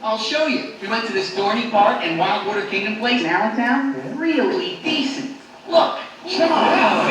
I'll show you. We went to this Dorney Park and Wildwater Kingdom place in Allentown. Yeah. Really decent. Look. Come on.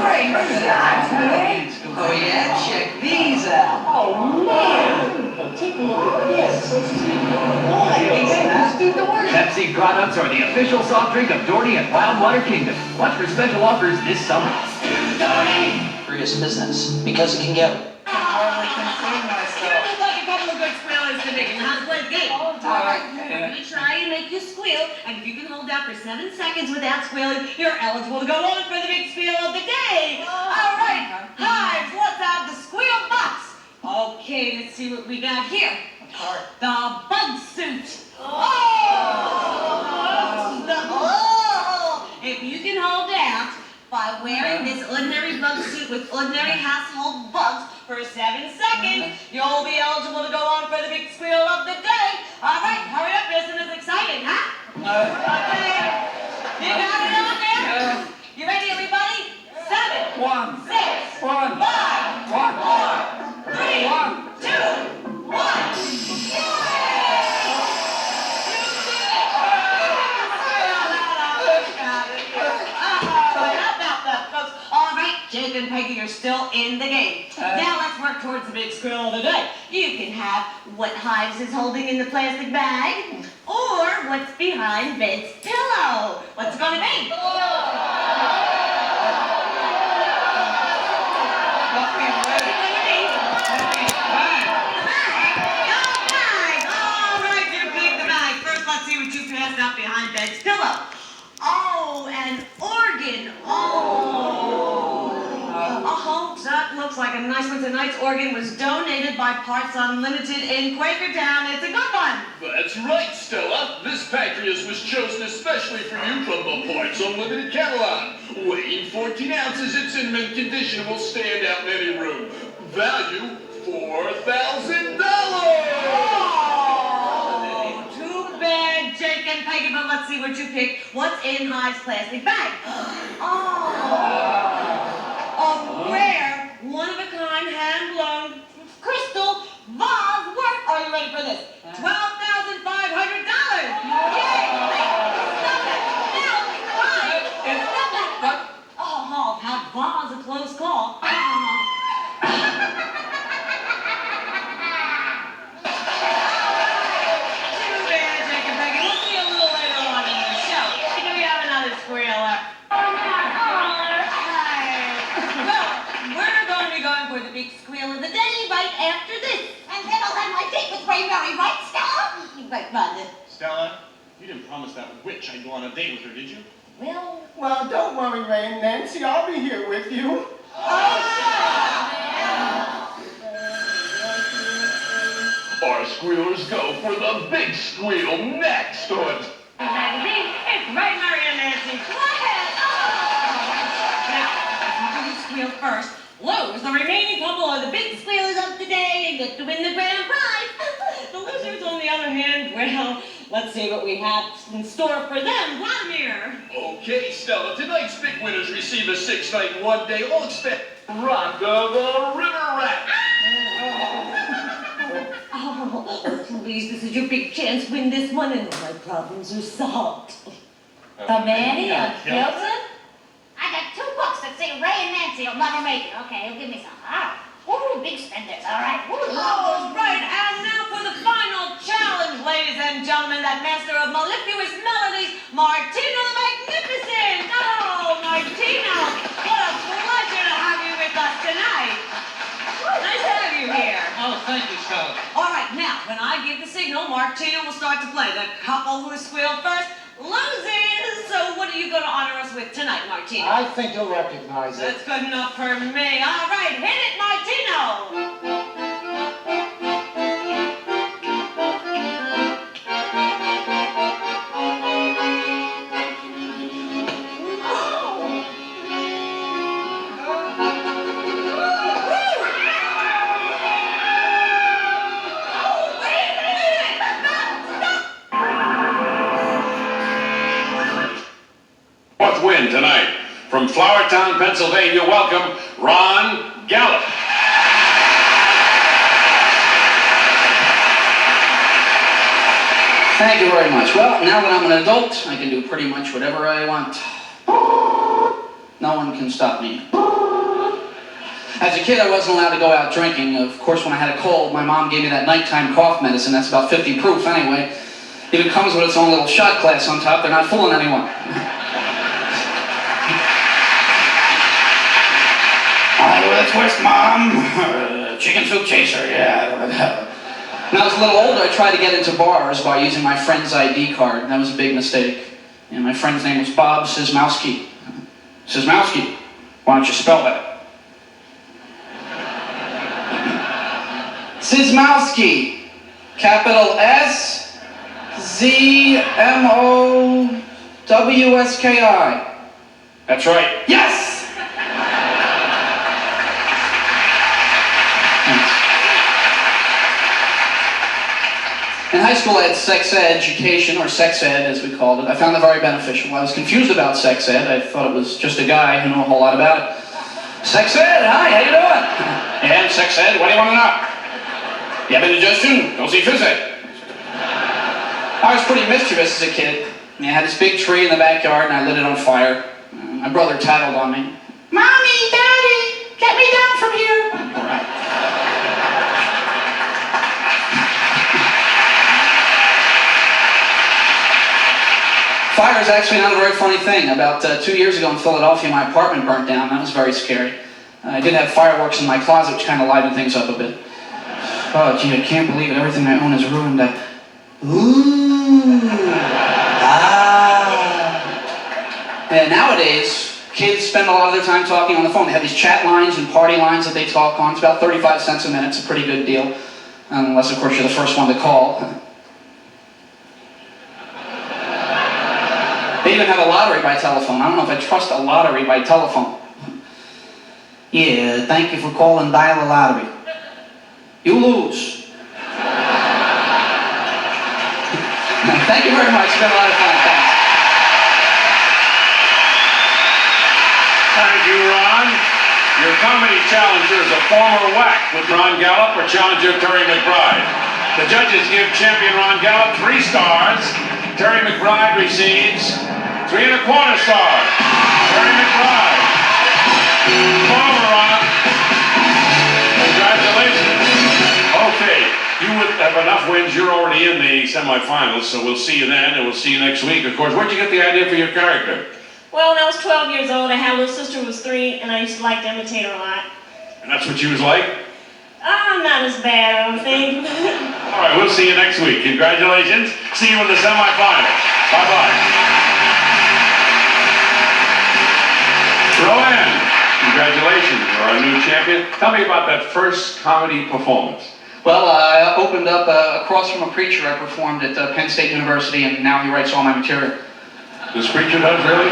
Great shots, man. Oh, yeah? Check these out. Oh, man. Take a look at this. Let's do the work. Pepsi products are the official soft drink of Dorney and Wildwater Kingdom. Watch for special offers this summer. Serious business, because it can get... I'm going to try and make you squeal, and if you can hold out for 7 seconds without squealing, you're eligible to go on for the big squeal of the day. All right, Hives, let's have the squeal box. Okay, let's see what we got here. The bug suit. If you can hold out by wearing this ordinary bug suit with ordinary household bugs for 7 seconds, you'll be eligible to go on for the big squeal of the day. All right, hurry up, isn't as exciting, huh? Okay. You got it on there? You ready, everybody? 7, 1, 6, 1, 5, 4, 3, 2, 1. Jake and Peggy are still in the game. Now let's work towards the big squeal of the day. You can have what Hives is holding in the plastic bag, or what's behind Bed's pillow. What's it gonna be? All right, you pick the bag. First, let's see what you passed up behind Bed's pillow. Oh, an organ. That looks like a nice one. Tonight's organ was donated by Parts Unlimited in Quakertown. It's a good one. That's right, Stella. This pancreas was chosen especially for you from the Parts Unlimited catalog. Weighing 14 ounces, it's in mint condition and will stand out in any room. Value $4,000. Oh, too bad, Jake and Peggy, but let's see what you picked. What's in Hive's plastic bag? A rare, one-of-a-kind, hand-blown crystal vase worth. Are you ready for this? $12,500. Yay! Stop it! No! Fine! Stop it! Oh, that vase a close call. Too bad, Jake and Peggy. We'll see you a little later on in the show. Maybe we have another squealer. For the big squeal of the day right after this. And then I'll have my date with Ray Murray, right, Stella? Right, Rhonda. Stella, you didn't promise that witch I'd go on a date with her, did you? Well, don't worry, Ray and Nancy. I'll be here with you. Our squealers go for the big squeal next on... Magazine, it's Ray Murray and Nancy. Go ahead. Now, if you squeal first, lose the remaining couple of the big squealers of the day and get to win the grand prize. The losers, on the other hand, well, let's see what we have in store for them. Vladimir. Okay, Stella, tonight's big winners receive a 6-night, 1-day all-expense Rhonda the River Rat. Oh, please, this is your big chance. Win this one and all my problems are solved. The Manny of Hilton? I got 2 books that say Ray and Nancy will never make it. Okay, you'll give me some. Ooh, big spenders, all right. All right, and now for the final challenge, ladies and gentlemen, that master of mellifluous melodies, Martino the Magnificent. Oh, Martino, what a pleasure to have you with us tonight. Nice to have you here. Oh, thank you, Stella. All right, now, when I give the signal, Martino will start to play. The couple who squealed first loses. So what are you going to honor us with tonight, Martino? I think you'll recognize it. That's good enough for me. All right, hit it, Martino. Win tonight. From Flowertown, Pennsylvania, welcome Ron Gallop. Thank you very much. Well, now that I'm an adult, I can do pretty much whatever I want. No one can stop me. As a kid, I wasn't allowed to go out drinking. Of course, when I had a cold, my mom gave me that nighttime cough medicine. That's about 50 proof anyway. Even comes with its own little shot glass on top. They're not fooling anyone. I go to the twist, Mom. Chicken soup chaser, yeah. When I was a little older, I tried to get into bars by using my friend's ID card. That was a big mistake. And my friend's name was Bob Sizmowski. Sizmowski, why don't you spell that? Sizmowski, capital S-Z-M-O-W-S-K-I. That's right. Yes! In high school, I had sex education, or sex ed, as we called it. I found it very beneficial. I was confused about sex ed. I thought it was just a guy who knew a whole lot about it. Sex ed, hi, how you doing? Yeah, sex ed, what do you want to know? You have indigestion? Go see phys ed. I was pretty mischievous as a kid. I had this big tree in the backyard, and I lit it on fire. My brother tattled on me. Mommy, Daddy, get me down from here. All right. Fire is actually not a very funny thing. About 2 years ago in Philadelphia, my apartment burnt down. That was very scary. I did have fireworks in my closet, which kind of livened things up a bit. Oh, gee, I can't believe it. Everything I own is ruined. Ooh. Ah. And nowadays, kids spend a lot of their time talking on the phone. They have these chat lines and party lines that they talk on. It's about 35 cents a minute. It's a pretty good deal. Unless, of course, you're the first one to call. They even have a lottery by telephone. I don't know if I trust a lottery by telephone. Yeah, thank you for calling Dial a Lottery. You lose. Thank you very much. It's been a lot of fun. Thanks. Thank you, Ron. Your comedy challenger is a former whack with Ron Gallop or challenger Terry McBride. The judges give champion Ron Gallop 3 stars. Terry McBride receives 3 1/4 stars. Terry McBride. Former Ron. Congratulations. Okay, you would have enough wins. You're already in the semifinals, so we'll see you then, and we'll see you next week. Of course, where'd you get the idea for your character? Well, when I was 12 years old, I had a little sister who was 3, and I used to like to imitate her a lot. And that's what she was like? Not as bad, I don't think. All right, we'll see you next week. Congratulations. See you in the semifinals. Bye-bye. Roanne, congratulations. You're our new champion. Tell me about that first comedy performance. Well, I opened up across from a preacher I performed at Penn State University, and now he writes all my material. This preacher does, really?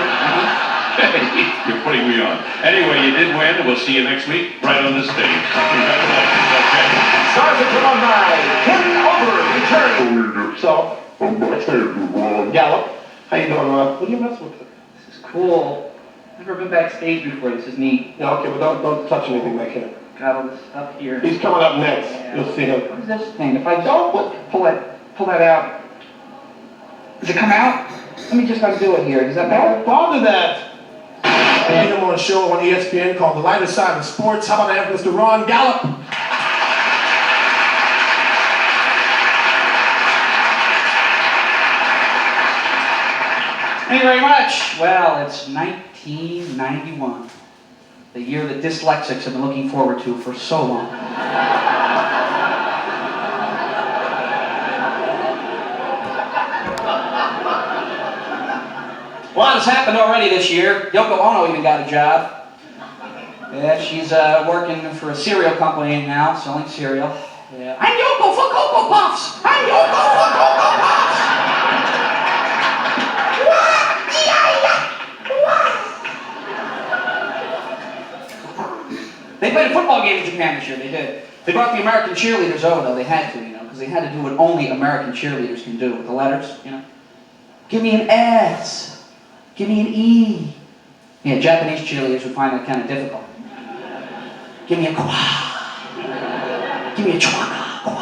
You're putting me on. Anyway, you did win, and we'll see you next week right on this stage. Congratulations. Okay. Stars of alumni, Kim Over returns. So, Gallop, how you doing, Ron? What are you messing with? This is cool. Never been backstage before. This is neat. Yeah, okay, well don't touch anything back here. Got all this stuff here. He's coming up next. Yeah. You'll see him. What is this thing? If I don't pull that out, does it come out? Let me just undo it here. Does that matter? Don't bother that. I had him on a show on ESPN called The Lighter Side of Sports. How about I have Mr. Ron Gallop? Thank you very much. Well, it's 1991. The year that dyslexics have been looking forward to for so long. A lot has happened already this year. Yoko Ono even got a job. Yeah, she's working for a cereal company now, selling cereal. Yeah. I'm Yoko for Cocoa Puffs! I'm Yoko for Cocoa Puffs! They played a football game in Japan this year, they did. They brought the American cheerleaders over, though. They had to, because they had to do what only American cheerleaders can do with the letters, Give me an S. Give me an E. Yeah, Japanese cheerleaders would find that kind of difficult. Give me a kwa. Give me a chwaka. Kwa.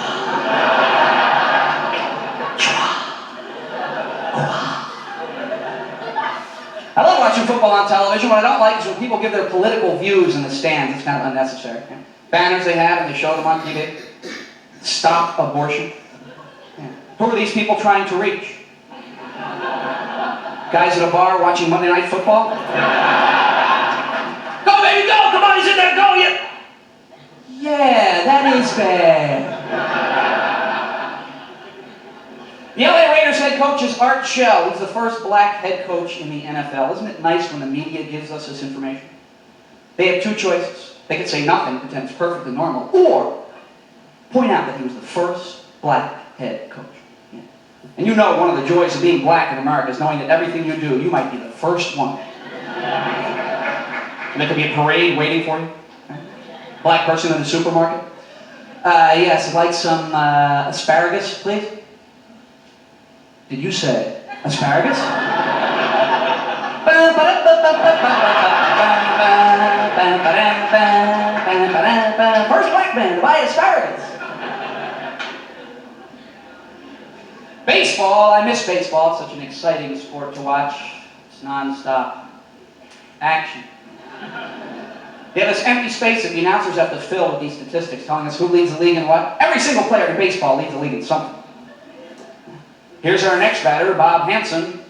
Chwa. watching football on television. What I don't like is when people give their political views in the stands. It's kind of unnecessary. Yeah. Banners they have and they show them on TV. Stop abortion. Yeah. Who are these people trying to reach? Guys at a bar watching Monday Night Football? Go, baby, go! Come on, he's in there, go! Yeah, that is bad. The LA Raiders head coach is Art Shell. He's the first black head coach in the NFL. Isn't it nice when the media gives us this information? They have two choices. They could say nothing, pretend it's perfectly normal, or point out that he was the first black head coach. Yeah. And you know one of the joys of being black in America is knowing that everything you do, you might be the first one. And there could be a parade waiting for you. Black person in the supermarket. Yes, I'd like some asparagus, please. Did you say asparagus? First black man to buy asparagus. Baseball, I miss baseball. It's such an exciting sport to watch. It's non-stop action. They have this empty space that the announcers have to fill with these statistics, telling us who leads the league in what. Every single player in baseball leads the league in something. Here's our next batter, Bob Hansen.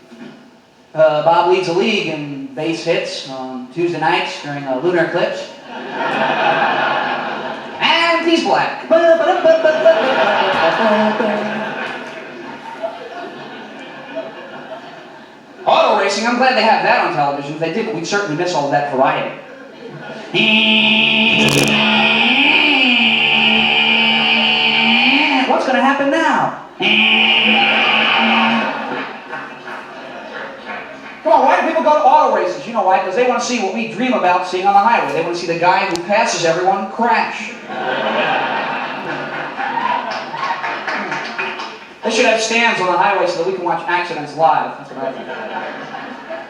Bob leads the league in base hits on Tuesday nights during a lunar eclipse. And he's black. Auto racing, I'm glad they have that on television. If they didn't, we'd certainly miss all of that variety. What's going to happen now? Come on, why do people go to auto races? You know why? Because they want to see what we dream about seeing on the highway. They want to see the guy who passes everyone crash. They should have stands on the highway so that we can watch accidents live. That's what I think.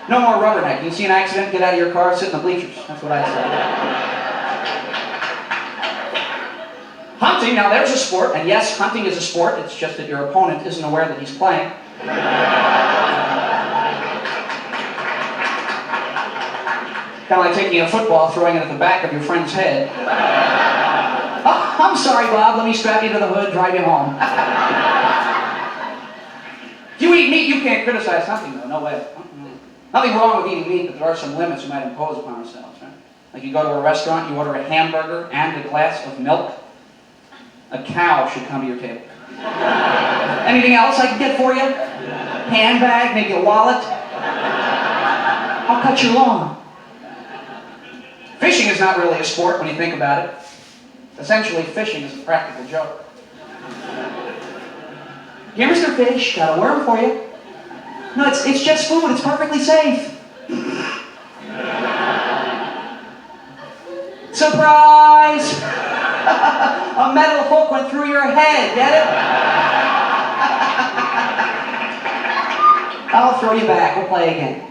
No more rubberneck. You see an accident, get out of your car, sit in the bleachers. That's what I say. Hunting, now there's a sport, and yes, hunting is a sport. It's just that your opponent isn't aware that he's playing. Kind of like taking a football, throwing it at the back of your friend's head. Oh, I'm sorry, Bob. Let me strap you to the hood, drive you home. If you eat meat, you can't criticize hunting, though. No way. Nothing wrong with eating meat, but there are some limits we might impose upon ourselves, right? Like you go to a restaurant, you order a hamburger and a glass of milk. A cow should come to your table. Anything else I can get for you? Handbag, maybe a wallet? I'll cut your lawn. Fishing is not really a sport when you think about it. Essentially, fishing is a practical joke. Here, Mr. Fish, got a worm for you. No, it's just food. It's perfectly safe. Surprise! A metal hook went through your head. Get it? I'll throw you back. We'll play again.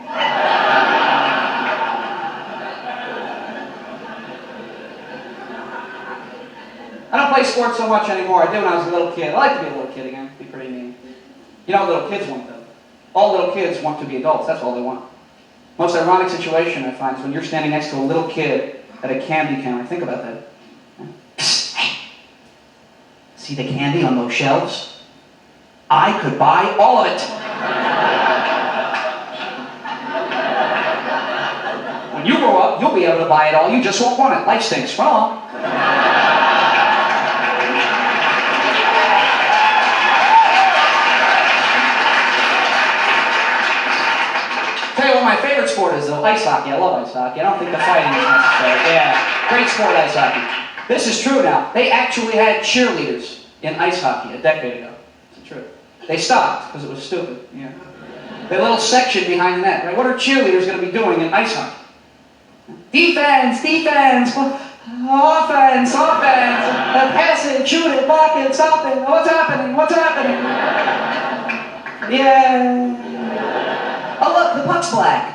I don't play sports so much anymore. I did when I was a little kid. I like to be a little kid again. Be pretty neat. You know what little kids want, though? All little kids want to be adults. That's all they want. Most ironic situation, I find, is when you're standing next to a little kid at a candy counter. Think about that. Psst, hey. See the candy on those shelves? I could buy all of it. When you grow up, you'll be able to buy it all. You just won't want it. Life stinks. Run along. Tell you what my favorite sport is, though, ice hockey. I love ice hockey. I don't think the fighting is necessary. Yeah, great sport, ice hockey. This is true now. They actually had cheerleaders in ice hockey a decade ago. It's true. They stopped because it was stupid. Yeah. The little section behind the net, right? What are cheerleaders going to be doing in ice hockey? Defense, defense, offense, offense, pass it, shoot it, block it, stop it. What's happening? What's happening? Yeah. Oh, look, the puck's black.